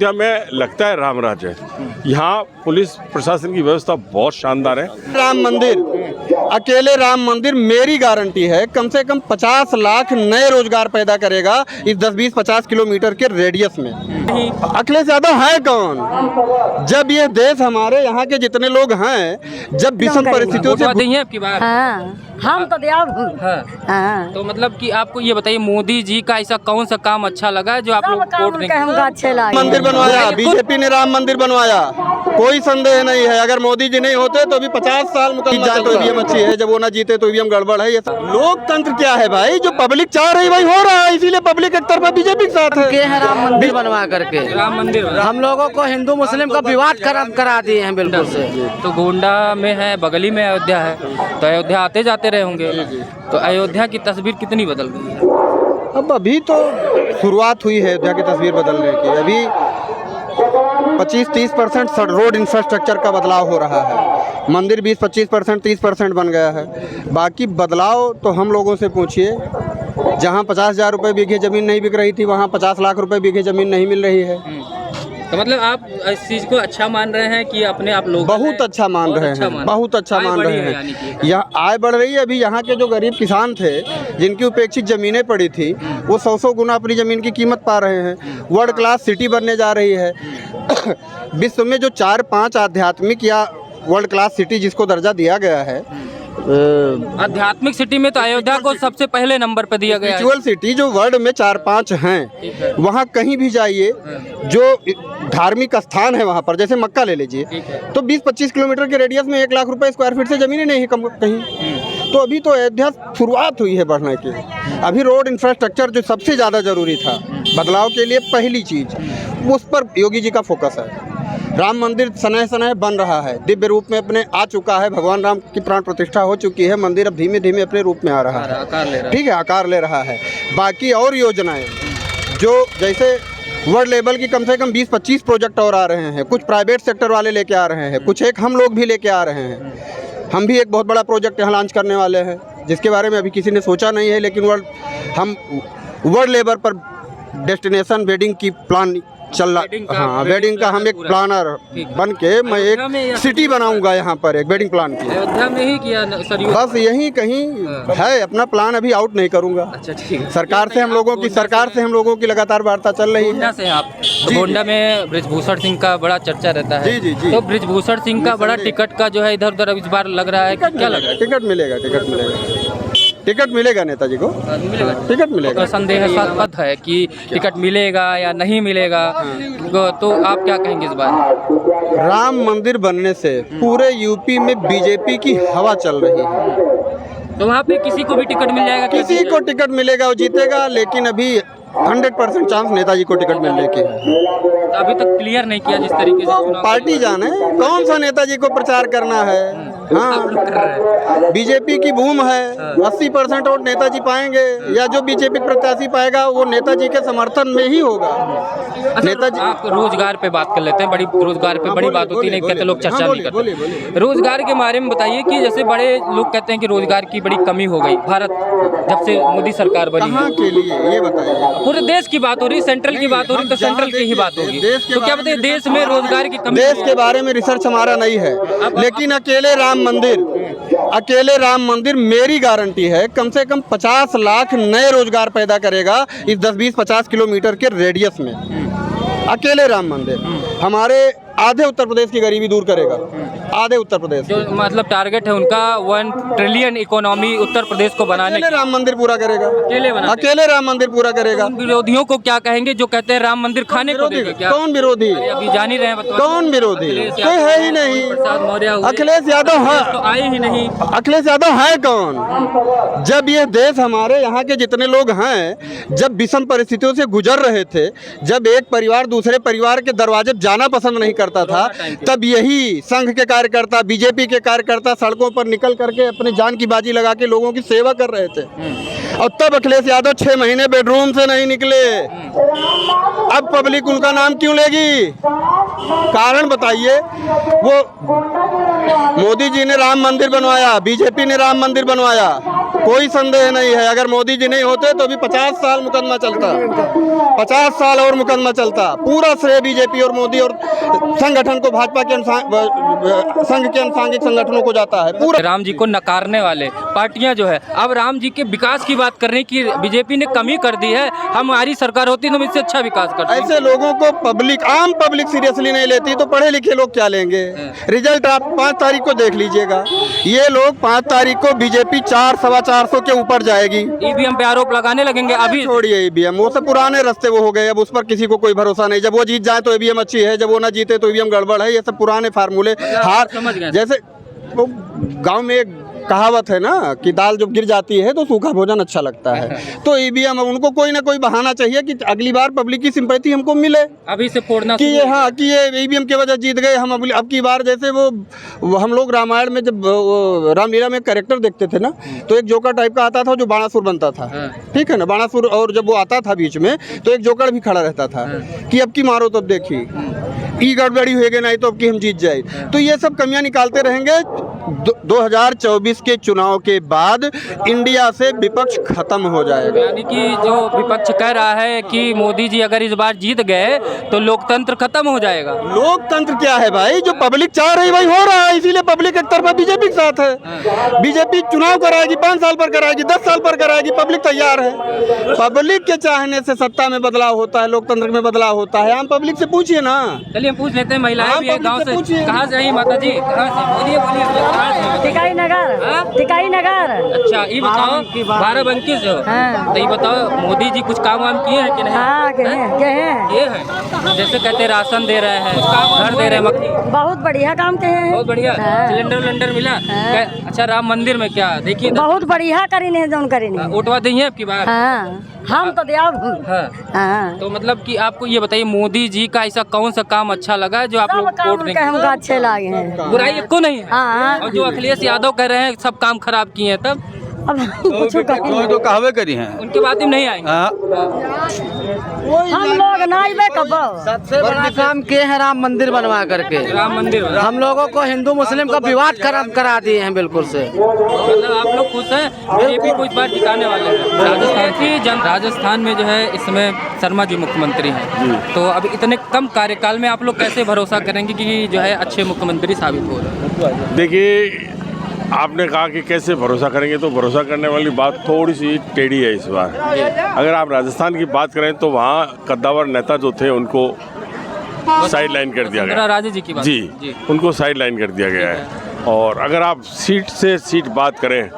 अयोध्या में लगता है राम राज है। यहाँ पुलिस प्रशासन की व्यवस्था बहुत शानदार है। राम मंदिर, अकेले राम मंदिर मेरी गारंटी है कम से कम 50 लाख नए रोजगार पैदा करेगा इस 10-20-50 किलोमीटर के रेडियस में। अखिलेश यादव है कौन? जब ये देश हमारे यहाँ के जितने लोग हैं, जब विषम परिस्थितियों से आपकी बात। हम तो हाँ। तो मतलब कि आपको ये बताइए, मोदी जी का ऐसा कौन सा काम अच्छा लगा है जो आप लोग वोट देंगे? अच्छे लगे। मंदिर बनवाया, बीजेपी ने राम मंदिर बनवाया, कोई संदेह नहीं है। अगर मोदी जी नहीं होते तो अभी 50 साल मुकम्मल तो ईवीएम अच्छी है, जब वो ना जीते तो ईवीएम गड़बड़ है। ये लोकतंत्र क्या है भाई? जो पब्लिक चाह रही वही हो रहा है, इसीलिए पब्लिक एक तरफा बीजेपी के साथ है। राम मंदिर बनवा करके राम मंदिर हम लोगों को हिंदू मुस्लिम का विवाद करा दिए हैं बिल्कुल से। तो गोंडा में है, बगली में अयोध्या है, तो अयोध्या आते जाते रहे होंगे। तो अयोध्या की तस्वीर कितनी बदल गई है? अब अभी तो शुरुआत हुई है अयोध्या की तस्वीर बदलने की। अभी 25-30% रोड इंफ्रास्ट्रक्चर का बदलाव हो रहा है। मंदिर 20-25%, 30% बन गया है। बाकी बदलाव तो हम लोगों से पूछिए। जहां 50,000 रुपये बीघे ज़मीन नहीं बिक रही थी, वहां 50 लाख रुपए बीघे ज़मीन नहीं मिल रही है। तो मतलब आप इस चीज़ को अच्छा मान रहे हैं कि अपने आप लोग बहुत अच्छा मान रहे हैं, बहुत अच्छा मान रहे हैं। यहाँ आय बढ़ रही है। अभी यहाँ के जो गरीब किसान थे, जिनकी उपेक्षित ज़मीनें पड़ी थी, वो 100 गुना अपनी ज़मीन की कीमत पा रहे हैं। वर्ल्ड क्लास सिटी बनने जा रही है। विश्व में जो 4-5 आध्यात्मिक या वर्ल्ड क्लास सिटी जिसको दर्जा दिया गया है, आध्यात्मिक सिटी में तो अयोध्या को सबसे पहले नंबर पे दिया गया है। स्पिरिचुअल सिटी जो वर्ल्ड में 4-5 हैं, वहाँ कहीं भी जाइए, जो धार्मिक स्थान है वहाँ पर, जैसे मक्का ले लीजिए, तो 20-25 किलोमीटर के रेडियस में 1 लाख रुपए स्क्वायर फीट से ज़मीनें नहीं है कहीं। तो अभी तो अयोध्या शुरुआत हुई है बढ़ने की। अभी रोड इंफ्रास्ट्रक्चर जो सबसे ज़्यादा ज़रूरी था बदलाव के लिए, पहली चीज़ उस पर योगी जी का फोकस है। राम मंदिर सनह सनह बन रहा है, दिव्य रूप में अपने आ चुका है। भगवान राम की प्राण प्रतिष्ठा हो चुकी है। मंदिर अब धीमे धीमे अपने रूप में आ रहा है, ठीक है, आकार ले रहा है। बाकी और योजनाएं जो जैसे वर्ल्ड लेवल की कम से कम 20-25 प्रोजेक्ट और आ रहे हैं। कुछ प्राइवेट सेक्टर वाले लेके आ रहे हैं, कुछ एक हम लोग भी लेके आ रहे हैं। हम भी एक बहुत बड़ा प्रोजेक्ट यहाँ लॉन्च करने वाले हैं, जिसके बारे में अभी किसी ने सोचा नहीं है, लेकिन हम वर्ल्ड लेवल पर डेस्टिनेशन वेडिंग की प्लान चल रहा। हाँ, वेडिंग का हम एक प्लानर बन के मैं एक सिटी बनाऊंगा यहाँ पर, एक वेडिंग प्लान की। अयोध्या में ही किया सरयू? बस यही कहीं है। अपना प्लान अभी आउट नहीं करूंगा। अच्छा, ठीक। सरकार से हम लोगों की लगातार वार्ता चल रही है। से आप गोंडा में बृजभूषण सिंह का बड़ा चर्चा रहता है। जी। तो बृजभूषण सिंह का बड़ा टिकट का जो है इधर उधर इस बार लग रहा है, क्या लग रहा है? टिकट मिलेगा नेताजी को, टिकट मिलेगा। संदेहास्पद है कि टिकट मिलेगा या नहीं मिलेगा, तो आप क्या कहेंगे इस बार? राम मंदिर बनने से पूरे यूपी में बीजेपी की हवा चल रही है। तो वहाँ पे किसी को भी टिकट मिल जाएगा? किसी को टिकट मिलेगा, वो जीतेगा। लेकिन अभी 100% चांस नेताजी को टिकट मिलने के है। अभी तक क्लियर नहीं किया जिस तरीके से पार्टी जाने कौन सा नेताजी को प्रचार करना है। हाँ, बीजेपी की बूम है। 80% वोट नेताजी पाएंगे, या जो बीजेपी प्रत्याशी पाएगा वो नेताजी के समर्थन में ही होगा। नेताजी आप रोजगार पे बात कर लेते हैं। रोजगार पे बड़ी बात होती है, कहते लोग चर्चा नहीं करते। रोजगार के बारे में बताइए कि जैसे बड़े लोग कहते हैं कि रोजगार की बड़ी कमी हो गई भारत जब से मोदी सरकार बनी। कहाँ के लिए ये बताइए? पूरे देश की बात हो रही, सेंट्रल की बात हो रही, तो सेंट्रल की ही बात होगी। तो क्या बताइए, देश में रोजगार की कमी? देश के बारे में रिसर्च हमारा नहीं है, लेकिन अकेले राम मंदिर मेरी गारंटी है कम से कम 50 लाख नए रोजगार पैदा करेगा इस 10-20-50 किलोमीटर के रेडियस में। अकेले राम मंदिर हमारे आधे उत्तर प्रदेश की गरीबी दूर करेगा। आधे उत्तर प्रदेश जो मतलब टारगेट है उनका 1 ट्रिलियन इकोनॉमी उत्तर प्रदेश को बनाने। अकेले राम मंदिर पूरा करेगा, अकेले राम मंदिर पूरा करेगा। विरोधियों को क्या कहेंगे जो कहते हैं राम मंदिर खाने को देगा? क्या कौन विरोधी? अभी जान ही रहे हैं। कौन विरोधी? कोई है ही नहीं। अखिलेश यादव है तो आए ही नहीं। अखिलेश यादव है कौन? जब ये देश हमारे यहाँ के जितने लोग हैं, जब विषम परिस्थितियों से गुजर रहे थे, जब एक परिवार दूसरे परिवार के दरवाजे जाना पसंद नहीं करता था, तब यही संघ के कार्यकर्ता, बीजेपी के कार्यकर्ता सड़कों पर निकल करके अपनी जान की बाजी लगा के लोगों की सेवा कर रहे थे। और तब अखिलेश यादव 6 महीने बेडरूम से नहीं निकले। अब पब्लिक उनका नाम क्यों लेगी? कारण बताइए। वो मोदी जी ने राम मंदिर बनवाया, बीजेपी ने राम मंदिर बनवाया, कोई संदेह नहीं है। अगर मोदी जी नहीं होते तो अभी 50 साल मुकदमा चलता, 50 साल और मुकदमा चलता। पूरा श्रेय बीजेपी और मोदी और संगठन को, भाजपा के संघ के अनुसांगिक संगठनों को जाता है पूरा। राम जी को नकारने वाले पार्टियां जो है अब राम जी के विकास की बात करने की बीजेपी ने कमी कर दी है, हमारी सरकार होती तो हम इससे अच्छा विकास करते। ऐसे लोगों को पब्लिक, आम पब्लिक सीरियसली नहीं लेती तो पढ़े लिखे लोग क्या लेंगे। रिजल्ट आप 5 तारीख को देख लीजिएगा। ये लोग 5 तारीख को बीजेपी 400-425 के ऊपर जाएगी। ईवीएम पे आरोप लगाने लगेंगे। अभी छोड़िए ईवीएम, वो सब पुराने रास्ते वो हो गए, अब उस पर किसी को कोई भरोसा नहीं। जब वो जीत जाए तो ईवीएम अच्छी है, जब वो ना जीते तो ईवीएम गड़बड़ है। ये सब पुराने फार्मूले हार। समझ गए। जैसे वो गांव में एक कहावत है ना कि दाल जब गिर जाती है तो सूखा भोजन अच्छा लगता है। तो ईवीएम, उनको कोई ना कोई बहाना चाहिए कि अगली बार पब्लिक की सिंपैथी हमको मिले, अभी से फोड़ना कि ये हाँ कि ये ईवीएम की वजह जीत गए हम। अब की बार जैसे वो हम लोग रामायण में जब रामलीला में कैरेक्टर देखते थे ना, तो एक जोकर टाइप का आता था जो बाणासुर बनता था, ठीक है ना, बाणासुर। और जब वो आता था बीच में तो एक जोकर भी खड़ा रहता था कि अब की मारो तब देखी, ई गड़बड़ी होएगी नहीं तो अब की हम जीत जाए। तो ये सब कमियां निकालते रहेंगे। 2024 के चुनाव के बाद इंडिया से विपक्ष खत्म हो जाएगा। यानी कि जो विपक्ष कह रहा है कि मोदी जी अगर इस बार जीत गए तो लोकतंत्र खत्म हो जाएगा। लोकतंत्र क्या है भाई? जो पब्लिक चाह रही भाई हो रहा है, इसीलिए पब्लिक एक तरफा बीजेपी के साथ है। बीजेपी चुनाव कराएगी, 5 साल पर कराएगी, 10 साल पर कराएगी, पब्लिक तैयार है। पब्लिक के चाहने से सत्ता में बदलाव होता है, लोकतंत्र में बदलाव होता है। आम पब्लिक से पूछिए ना। चलिए हम पूछ लेते हैं, महिलाएं भी गाँव से, पूछिए। कहाँ से आई माता जी? कहाँ से? बोलिए बोलिए, कहाँ से? टिकाई नगर। हाँ? टिकाई नगर। अच्छा, ये बताओ, बाराबंकी से हो? हाँ। तो ये बताओ, मोदी जी कुछ काम वाम किए हैं कि नहीं? हाँ के हैं ये है, जैसे कहते हैं राशन दे रहे हैं, घर दे रहे हैं, मक्खी। बहुत बढ़िया काम के हैं। बहुत बढ़िया। हाँ। सिलेंडर मिला। अच्छा, राम मंदिर में क्या देखिए, बहुत बढ़िया करीने जौन करीने। वोटवा देंगे आपकी बार? हाँ हम तो दिया। हाँ। हाँ तो मतलब कि आपको ये बताइए, मोदी जी का ऐसा कौन सा काम अच्छा लगा जो आप सब लोग काम वोट उनके देंगे? हमको अच्छे लागे हैं। बुराई को नहीं है। हाँ। और जो अखिलेश यादव कह रहे हैं सब काम खराब किए हैं, तब अब कुछ कहें तो कहवे करी हैं। उनके बात में नहीं आएंगे। हम लोग नाइबे कब। सबसे बड़ा काम किए हैं राम मंदिर बनवा करके। राम मंदिर बना। हम लोगों को हिंदू मुस्लिम का विवाद करा दिए हैं बिल्कुल से। मतलब आप लोग खुश हैं? बीजेपी को इस बार जिताने वाले हैं। राजस्थान में जो है इस समय शर्मा जी मुख्यमंत्री हैं, तो अब इतने कम कार्यकाल में आप लोग कैसे भरोसा करेंगे कि जो है अच्छे मुख्यमंत्री साबित हो रहे हैं? देखिए, आपने कहा कि कैसे भरोसा करेंगे, तो भरोसा करने वाली बात थोड़ी सी टेढ़ी है इस बार। अगर आप राजस्थान की बात करें तो वहाँ कद्दावर नेता जो थे उनको साइड लाइन कर दिया गया। राजे जी की बात। जी, उनको साइड लाइन कर दिया गया है। और अगर आप सीट से सीट बात करें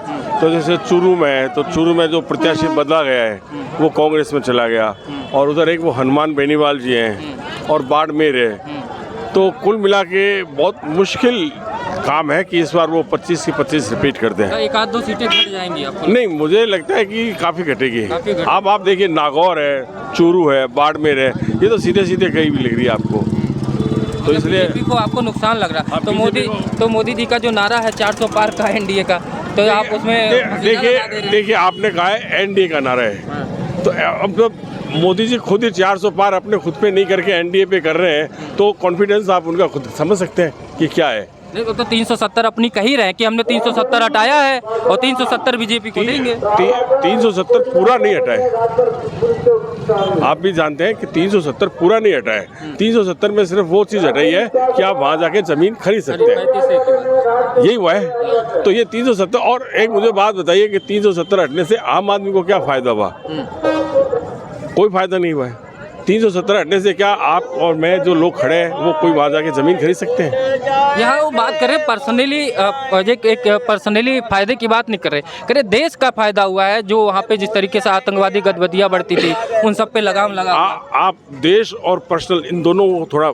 तो जैसे चूरू में है, तो चूरू में जो प्रत्याशी बदला गया है वो कांग्रेस में चला गया, और उधर एक वो हनुमान बेनीवाल जी हैं, और बाड़मेर है। तो कुल मिला के बहुत मुश्किल काम है कि इस बार वो 25 की 25 रिपीट करते हैं। एक आध दो सीटें घट जाएंगी आपको? नहीं, मुझे लगता है कि काफ़ी घटेगी। काफ़ी घटेगी। आप देखिए, नागौर है, चूरू है, बाड़मेर है, ये तो सीधे सीधे कहीं भी लग रही है आपको। तो इसलिए बीजेपी को आपको नुकसान लग रहा है। आप तो मोदी जी का जो नारा है 400 पार का एनडीए का, तो आप उसमें देखिए आपने कहा है एनडीए का नारा है, तो अब मोदी जी खुद ही 400 पार अपने खुद पे नहीं करके एनडीए पे कर रहे हैं, तो कॉन्फिडेंस आप उनका खुद समझ सकते हैं कि क्या है। देखो, तो 370 अपनी कही रहे हैं कि हमने 370 हटाया है और 370 बीजेपी को देंगे। 370 पूरा नहीं हटा है, आप भी जानते हैं कि 370 पूरा नहीं हटा है। 370 में सिर्फ वो चीज़ हटाई है कि आप वहाँ जाके ज़मीन खरीद सकते हैं, यही हुआ है। तो ये 370, और एक मुझे बात बताइए कि 370 हटने से आम आदमी को क्या फ़ायदा हुआ? कोई फ़ायदा नहीं हुआ है। 370 हटने से क्या आप और मैं जो लोग खड़े हैं वो कोई वहाँ जाके ज़मीन खरीद सकते हैं? यहाँ वो बात करें पर्सनली, एक पर्सनली फायदे की बात नहीं कर रहे, करें देश का फायदा हुआ है। जो वहाँ पे जिस तरीके से आतंकवादी गतिविधियाँ बढ़ती थी उन सब पे लगाम लगा। आप देश और पर्सनल इन दोनों को थोड़ा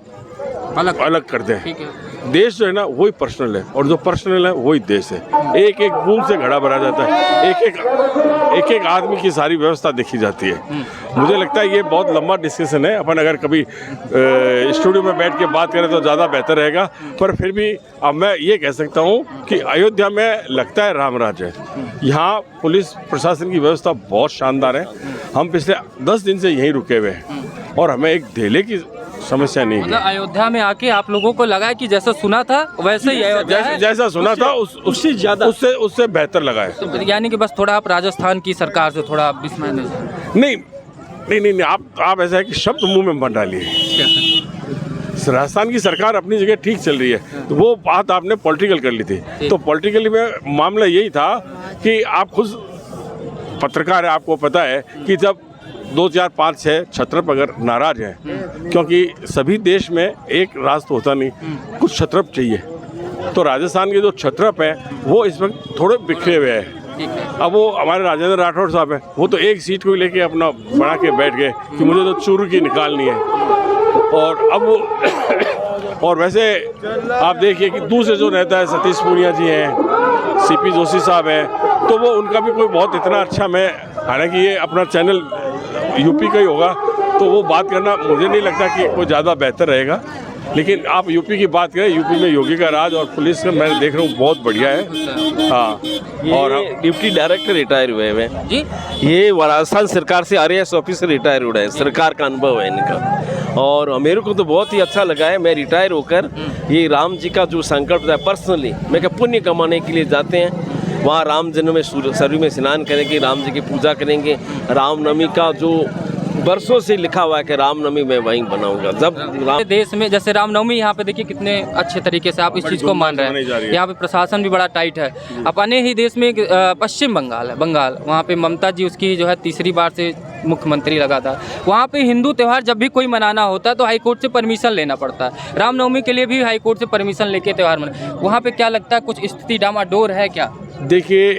अलग करते हैं। ठीक है। देश जो है ना वही पर्सनल है, और जो पर्सनल है वही देश है। एक एक बूंद से घड़ा भरा जाता है, एक एक आदमी की सारी व्यवस्था देखी जाती है। मुझे लगता है ये बहुत लंबा डिस्कशन है, अपन अगर कभी स्टूडियो में बैठ के बात करें तो ज़्यादा बेहतर रहेगा। पर फिर भी अब मैं ये कह सकता हूँ कि अयोध्या में लगता है राम राज है। यहाँ पुलिस प्रशासन की व्यवस्था बहुत शानदार है। हम पिछले 10 दिन से यहीं रुके हुए हैं, और हमें एक धेले की समस्या नहीं है। मतलब अयोध्या में आके आप लोगों को लगा है कि जैसा सुना था वैसे ही अयोध्या है? जैसा सुना था उससे ज्यादा उससे बेहतर लगा है। तो यानी कि बस थोड़ा आप राजस्थान की सरकार से थोड़ा विस्मय नहीं, आप ऐसा है कि शब्द मुंह में मत डालिए। राजस्थान की सरकार अपनी जगह ठीक चल रही है, तो वो बात आपने पॉलिटिकल कर ली थी। तो पॉलिटिकली में मामला यही था कि आप खुद पत्रकार है, आपको पता है कि जब 2, 4, 5, 6 क्षत्रप अगर नाराज हैं, क्योंकि सभी देश में एक राज तो होता नहीं, कुछ क्षत्रप चाहिए। तो राजस्थान के जो क्षत्रप हैं वो इस वक्त थोड़े बिखरे हुए हैं। अब वो हमारे राजेंद्र राठौड़ साहब हैं, वो तो एक सीट को लेके अपना बना के बैठ गए कि मुझे तो चूरू की निकालनी है। और अब वो और वैसे आप देखिए कि दूसरे जो नेता है सतीश पूनिया जी हैं, सीपी जोशी साहब हैं, तो वो उनका भी कोई बहुत इतना अच्छा, मैं हालांकि ये अपना चैनल यूपी का ही होगा, तो वो बात करना मुझे नहीं लगता कि कोई ज़्यादा बेहतर रहेगा। लेकिन आप यूपी की बात करें, यूपी में योगी का राज और पुलिस का मैं देख रहा हूँ बहुत बढ़िया है। हाँ, और डिप्टी डायरेक्टर रिटायर हुए हैं जी। ये राजस्थान सरकार से RAS ऑफिसर रिटायर हुए हैं, सरकार का अनुभव है इनका। और मेरे को तो बहुत ही अच्छा लगा है। मैं रिटायर होकर ये राम जी का जो संकल्प था पर्सनली, मैं क्या पुण्य कमाने के लिए जाते हैं, वहाँ राम जन्म में सरयू में स्नान करेंगे, राम जी की पूजा करेंगे। रामनवमी का जो बरसों से लिखा हुआ है कि रामनवमी मैं वहीं बनाऊंगा। जब देश में जैसे रामनवमी यहाँ पे देखिए कितने अच्छे तरीके से आप इस चीज़ को मान रहे हैं। यहाँ पे प्रशासन भी बड़ा टाइट है। अपने ही देश में पश्चिम बंगाल है, वहाँ पे ममता जी उसकी जो है तीसरी बार से मुख्यमंत्री लगा था। वहाँ पे हिंदू त्यौहार जब भी कोई मनाना होता है तो हाईकोर्ट से परमिशन लेना पड़ता है। रामनवमी के लिए भी हाईकोर्ट से परमिशन लेके त्यौहार मना। वहाँ पे क्या लगता है कुछ स्थिति डामाडोल है क्या? देखिए,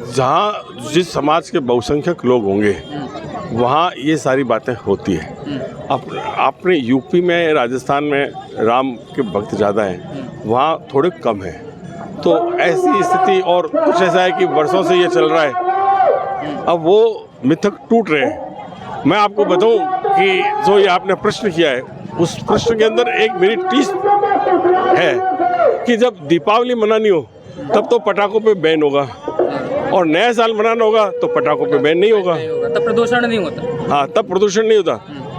जहाँ जिस समाज के बहुसंख्यक लोग होंगे वहाँ ये सारी बातें होती हैं। अपने यूपी में, राजस्थान में राम के भक्त ज़्यादा हैं, वहाँ थोड़े कम हैं। तो ऐसी स्थिति, और कुछ ऐसा है कि वर्षों से ये चल रहा है, अब वो मिथक टूट रहे हैं। मैं आपको बताऊं कि जो ये आपने प्रश्न किया है, उस प्रश्न के अंदर 1 मिनट 30 है कि जब दीपावली मनानी हो तब तो पटाखों पे बैन होगा, और नया साल मनाना होगा तो पटाखों पे बैन नहीं होगा, तब प्रदूषण नहीं होता। हाँ, तब प्रदूषण नहीं होता।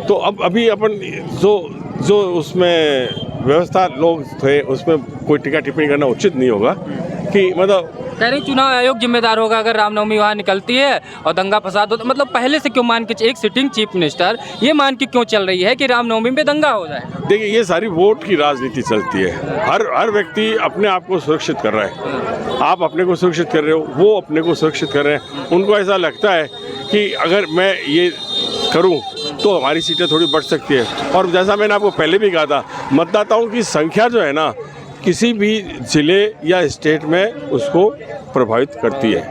तो अब अभी अपन जो उसमें व्यवस्था लोग थे, उसमें कोई टीका टिप्पणी करना उचित नहीं होगा कि मतलब कह रही चुनाव आयोग जिम्मेदार होगा अगर रामनवमी वहाँ निकलती है और दंगा फसाद हो। तो मतलब पहले से क्यों मान के, एक सिटिंग चीफ मिनिस्टर ये मान के क्यों चल रही है कि रामनवमी में दंगा हो जाए? देखिए, ये सारी वोट की राजनीति चलती है। हर व्यक्ति अपने आप को सुरक्षित कर रहा है। आप अपने को सुरक्षित कर रहे हो, वो अपने को सुरक्षित कर रहे हैं। उनको ऐसा लगता है कि अगर मैं ये करूं तो हमारी सीटें थोड़ी बढ़ सकती है। और जैसा मैंने आपको पहले भी कहा था, मतदाताओं की संख्या जो है ना, किसी भी ज़िले या स्टेट में उसको प्रभावित करती है।